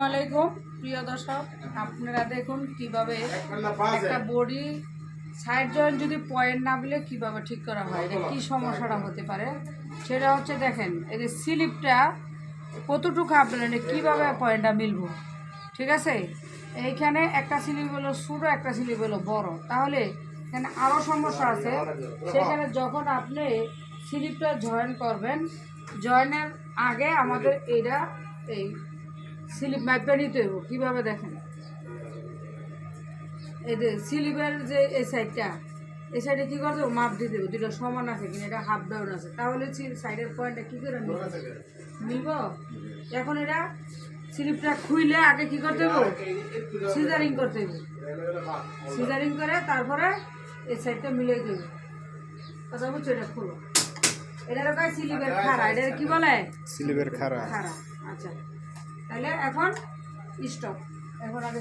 আসসালামাইকুম প্রিয় দর্শক, আপনারা দেখুন কিভাবে একটা বডি সাইড জয়েন্ট যদি পয়েন্ট না মিলে কিভাবে ঠিক করা হয়। এটা কি সমস্যাটা হতে পারে সেটা হচ্ছে, দেখেন এই যে স্লিপটা কতটুকু আপনারা কীভাবে পয়েন্টটা মিলবো। ঠিক আছে, এইখানে একটা স্লিপ হলো ছোটো, একটা স্লিপ হলো বড়, তাহলে এখানে আরও সমস্যা আছে। সেখানে যখন আপনি স্লিপটা জয়েন করবেন, জয়েনের আগে আমাদের এটা এই স্লিপ মাইপটা নিতে হইব। কীভাবে দেখেন, এই যে স্লিপের যে এই সাইডটা, এই সাইডে কী করতে হবে, মাপ দিয়ে দেবো দুটো সমান আছে কিনা, এটা হাফ ডাউন আছে, তাহলে সাইডের পয়েন্টটা কী করে মিলব। এখন এটা স্লিপটা খুইলে আগে কী করতে হবে, সিজারিং করতে হবে। সিজারিং করে তারপরে এই সাইডটা মিলিয়ে দেবে। কথা বুঝছো, এটা খুলো। এটার কয় স্লিপের খাড়া, এটা কি বলে, স্লিপের খাড়া। খাড়া। আচ্ছা, তাহলে এখন স্টপ। এখন আগে